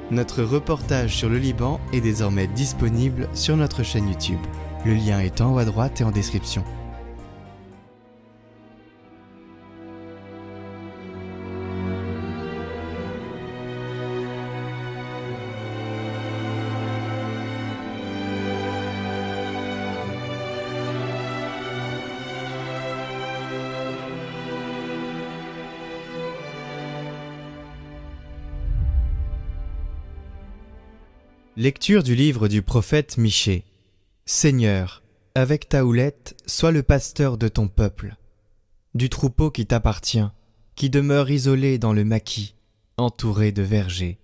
Notre reportage sur le Liban est désormais disponible sur notre chaîne YouTube. Le lien est en haut à droite et en description. Lecture du livre du prophète Michée. Seigneur, avec ta houlette, sois le pasteur de ton peuple, du troupeau qui t'appartient, qui demeure isolé dans le maquis, entouré de vergers.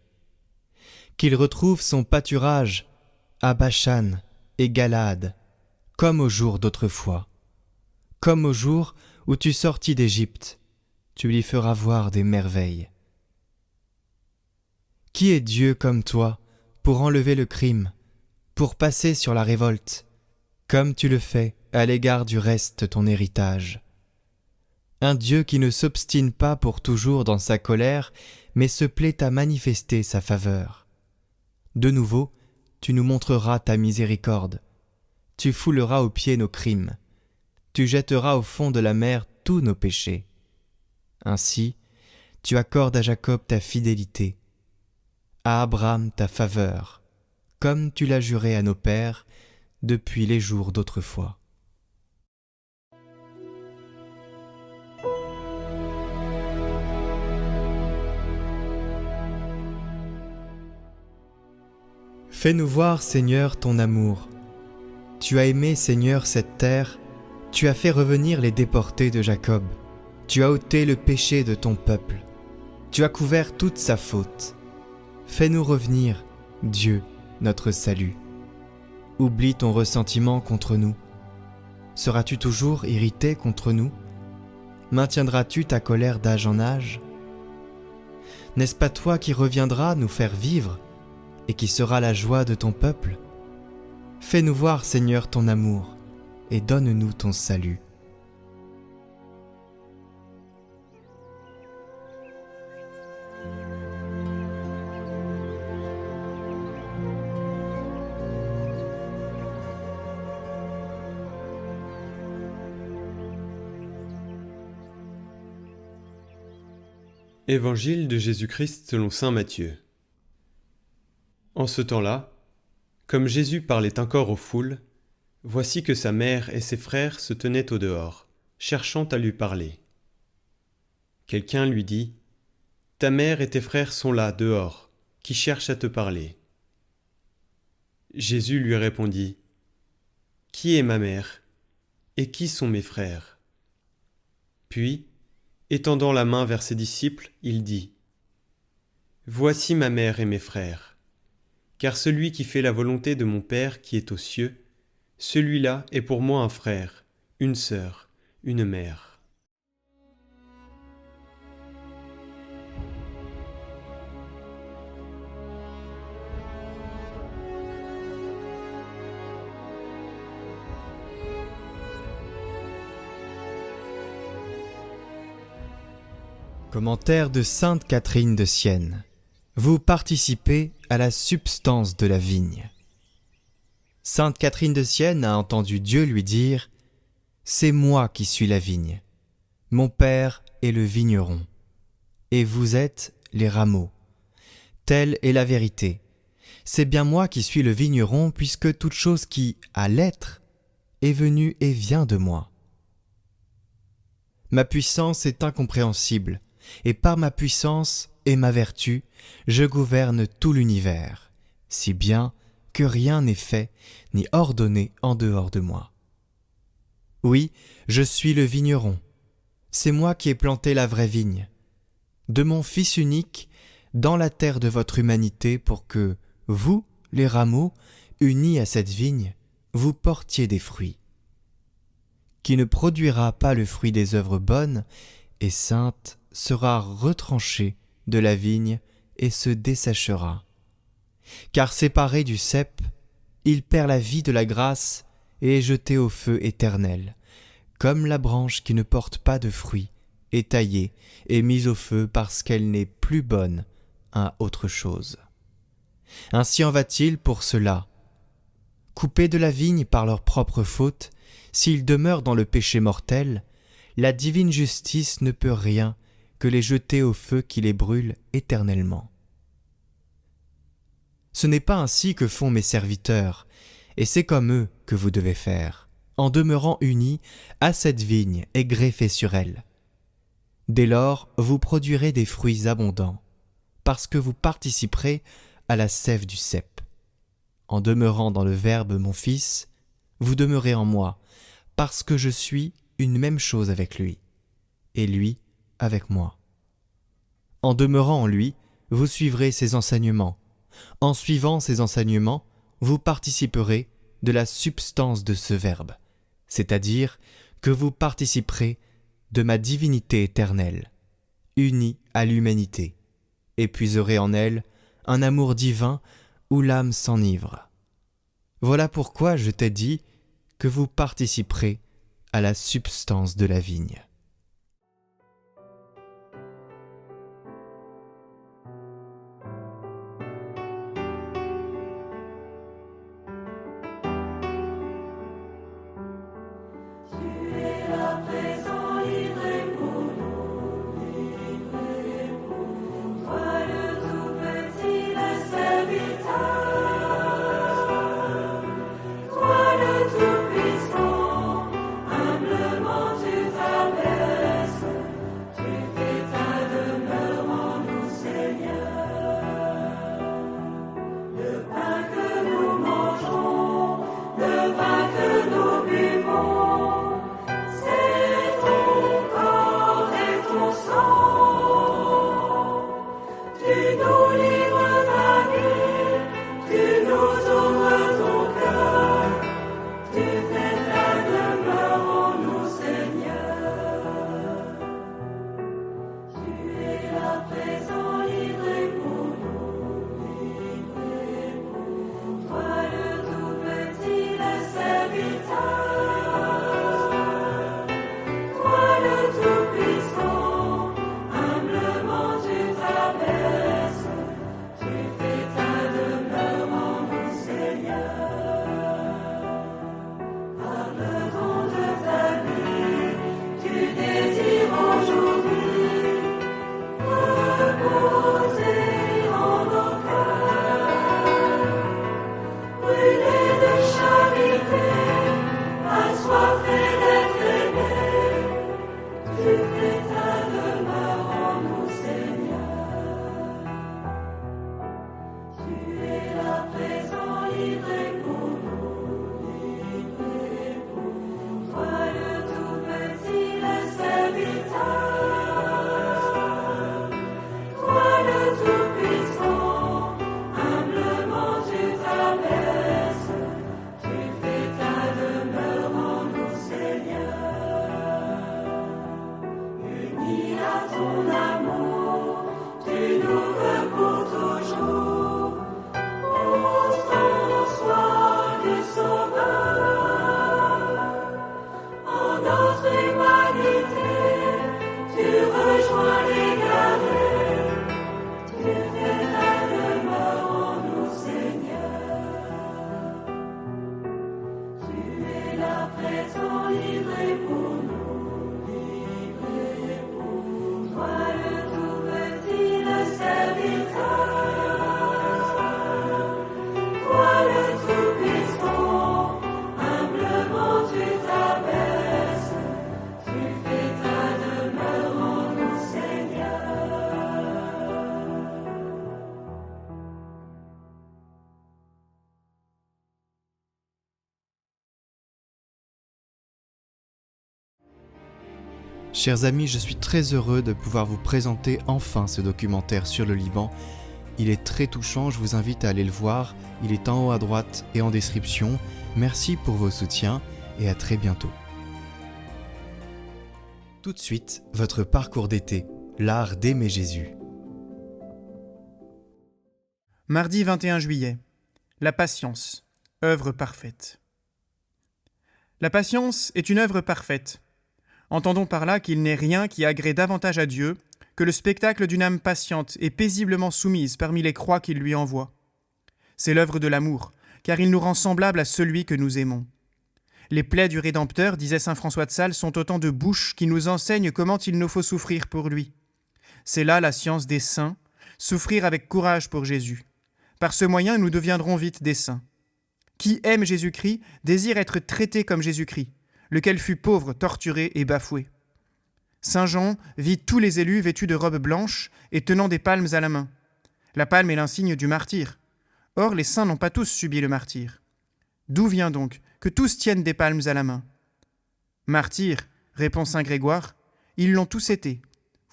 Qu'il retrouve son pâturage à Bashan et Galaad, comme au jour d'autrefois. Comme au jour où tu sortis d'Égypte, tu lui feras voir des merveilles. Qui est Dieu comme toi, pour enlever le crime, pour passer sur la révolte, comme tu le fais à l'égard du reste ton héritage. Un Dieu qui ne s'obstine pas pour toujours dans sa colère, mais se plaît à manifester sa faveur. De nouveau, tu nous montreras ta miséricorde, tu fouleras aux pieds nos crimes, tu jetteras au fond de la mer tous nos péchés. Ainsi, tu accordes à Jacob ta fidélité, à Abraham ta faveur, comme tu l'as juré à nos pères depuis les jours d'autrefois. Fais-nous voir, Seigneur, ton amour. Tu as aimé, Seigneur, cette terre, tu as fait revenir les déportés de Jacob, tu as ôté le péché de ton peuple, tu as couvert toute sa faute. Fais-nous revenir, Dieu, notre salut. Oublie ton ressentiment contre nous. Seras-tu toujours irrité contre nous? Maintiendras-tu ta colère d'âge en âge? N'est-ce pas toi qui reviendras nous faire vivre et qui sera la joie de ton peuple? Fais-nous voir, Seigneur, ton amour et donne-nous ton salut. Évangile de Jésus-Christ selon saint Matthieu. En ce temps-là, comme Jésus parlait encore aux foules, voici que sa mère et ses frères se tenaient au dehors, cherchant à lui parler. Quelqu'un lui dit : « Ta mère et tes frères sont là, dehors, qui cherchent à te parler. » Jésus lui répondit : « Qui est ma mère ? Et qui sont mes frères ? » Puis, étendant la main vers ses disciples, il dit : « Voici ma mère et mes frères. Car celui qui fait la volonté de mon Père qui est aux cieux, celui-là est pour moi un frère, une sœur, une mère. » Commentaire de sainte Catherine de Sienne. Vous participez à la substance de la vigne. Sainte Catherine de Sienne a entendu Dieu lui dire : « C'est moi qui suis la vigne. Mon Père est le vigneron. Et vous êtes les rameaux. Telle est la vérité. C'est bien moi qui suis le vigneron, puisque toute chose qui a l'être est venue et vient de moi. Ma puissance est incompréhensible. Et par ma puissance et ma vertu, je gouverne tout l'univers, si bien que rien n'est fait ni ordonné en dehors de moi. Oui, je suis le vigneron. C'est moi qui ai planté la vraie vigne, de mon Fils unique, dans la terre de votre humanité, pour que, vous, les rameaux, unis à cette vigne, vous portiez des fruits. Qui ne produira pas le fruit des œuvres bonnes et saintes sera retranché de la vigne et se desséchera. Car séparé du cep, il perd la vie de la grâce et est jeté au feu éternel, comme la branche qui ne porte pas de fruits est taillée et mise au feu parce qu'elle n'est plus bonne à autre chose. Ainsi en va-t-il pour ceux-là. Coupés de la vigne par leur propre faute, s'ils demeurent dans le péché mortel, la divine justice ne peut rien que les jeter au feu qui les brûle éternellement. Ce n'est pas ainsi que font mes serviteurs, et c'est comme eux que vous devez faire, en demeurant unis à cette vigne et greffés sur elle. Dès lors, vous produirez des fruits abondants, parce que vous participerez à la sève du cep. En demeurant dans le Verbe, mon Fils, vous demeurez en moi, parce que je suis une même chose avec lui, et lui avec moi. En demeurant en lui, vous suivrez ses enseignements. En suivant ses enseignements, vous participerez de la substance de ce Verbe, c'est-à-dire que vous participerez de ma divinité éternelle, unie à l'humanité, et puiserez en elle un amour divin où l'âme s'enivre. Voilà pourquoi je t'ai dit que vous participerez à la substance de la vigne. Chers amis, je suis très heureux de pouvoir vous présenter enfin ce documentaire sur le Liban. Il est très touchant, je vous invite à aller le voir. Il est en haut à droite et en description. Merci pour vos soutiens et à très bientôt. Tout de suite, votre parcours d'été, l'art d'aimer Jésus. Mardi 21 juillet. La patience, œuvre parfaite. La patience est une œuvre parfaite. Entendons par là qu'il n'est rien qui agrée davantage à Dieu que le spectacle d'une âme patiente et paisiblement soumise parmi les croix qu'il lui envoie. C'est l'œuvre de l'amour, car il nous rend semblables à celui que nous aimons. Les plaies du Rédempteur, disait saint François de Sales, sont autant de bouches qui nous enseignent comment il nous faut souffrir pour lui. C'est là la science des saints, souffrir avec courage pour Jésus. Par ce moyen, nous deviendrons vite des saints. Qui aime Jésus-Christ désire être traité comme Jésus-Christ, lequel fut pauvre, torturé et bafoué. Saint Jean vit tous les élus vêtus de robes blanches et tenant des palmes à la main. La palme est l'insigne du martyr. Or, les saints n'ont pas tous subi le martyr. D'où vient donc que tous tiennent des palmes à la main? Martyrs, répond saint Grégoire, ils l'ont tous été,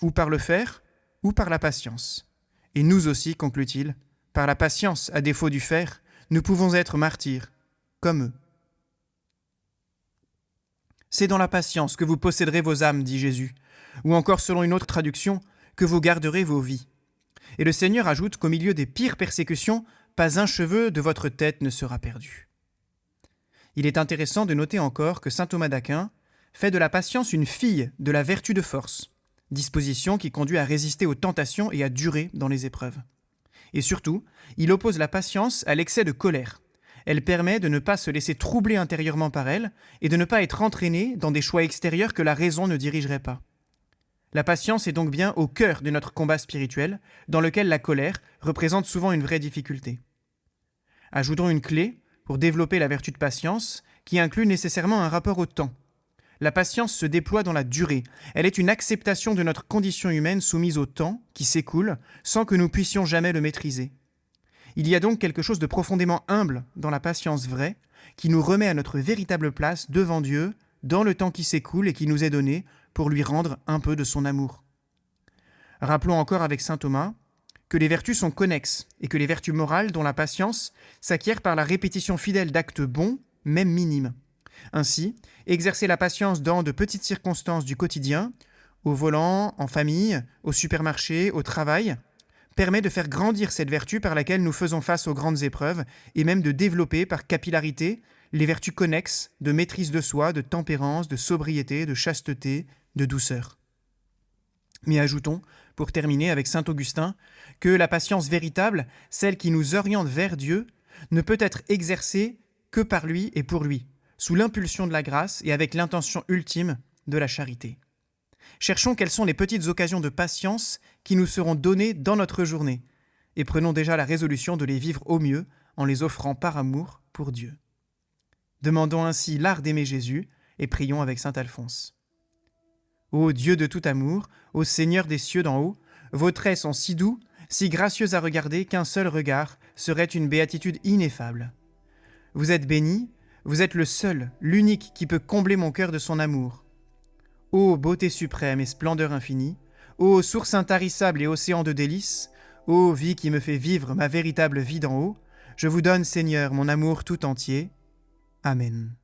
ou par le fer, ou par la patience. Et nous aussi, conclut-il, par la patience, à défaut du fer, nous pouvons être martyrs, comme eux. C'est dans la patience que vous posséderez vos âmes, dit Jésus, ou encore selon une autre traduction, que vous garderez vos vies. Et le Seigneur ajoute qu'au milieu des pires persécutions, pas un cheveu de votre tête ne sera perdu. Il est intéressant de noter encore que saint Thomas d'Aquin fait de la patience une fille de la vertu de force, disposition qui conduit à résister aux tentations et à durer dans les épreuves. Et surtout, il oppose la patience à l'excès de colère. Elle permet de ne pas se laisser troubler intérieurement par elle et de ne pas être entraîné dans des choix extérieurs que la raison ne dirigerait pas. La patience est donc bien au cœur de notre combat spirituel, dans lequel la colère représente souvent une vraie difficulté. Ajoutons une clé pour développer la vertu de patience, qui inclut nécessairement un rapport au temps. La patience se déploie dans la durée. Elle est une acceptation de notre condition humaine soumise au temps qui s'écoule sans que nous puissions jamais le maîtriser. Il y a donc quelque chose de profondément humble dans la patience vraie, qui nous remet à notre véritable place devant Dieu, dans le temps qui s'écoule et qui nous est donné pour lui rendre un peu de son amour. Rappelons encore avec saint Thomas que les vertus sont connexes et que les vertus morales, dont la patience, s'acquièrent par la répétition fidèle d'actes bons, même minimes. Ainsi, exercer la patience dans de petites circonstances du quotidien, au volant, en famille, au supermarché, au travail, permet de faire grandir cette vertu par laquelle nous faisons face aux grandes épreuves et même de développer par capillarité les vertus connexes de maîtrise de soi, de tempérance, de sobriété, de chasteté, de douceur. Mais ajoutons, pour terminer avec saint Augustin, que la patience véritable, celle qui nous oriente vers Dieu, ne peut être exercée que par lui et pour lui, sous l'impulsion de la grâce et avec l'intention ultime de la charité. Cherchons quelles sont les petites occasions de patience qui nous seront données dans notre journée, et prenons déjà la résolution de les vivre au mieux en les offrant par amour pour Dieu. Demandons ainsi l'art d'aimer Jésus et prions avec saint Alphonse. Ô Dieu de tout amour, ô Seigneur des cieux d'en haut, vos traits sont si doux, si gracieux à regarder qu'un seul regard serait une béatitude ineffable. Vous êtes béni, vous êtes le seul, l'unique qui peut combler mon cœur de son amour. Ô beauté suprême et splendeur infinie, ô source intarissable et océan de délices, ô vie qui me fait vivre ma véritable vie d'en haut, je vous donne, Seigneur, mon amour tout entier. Amen.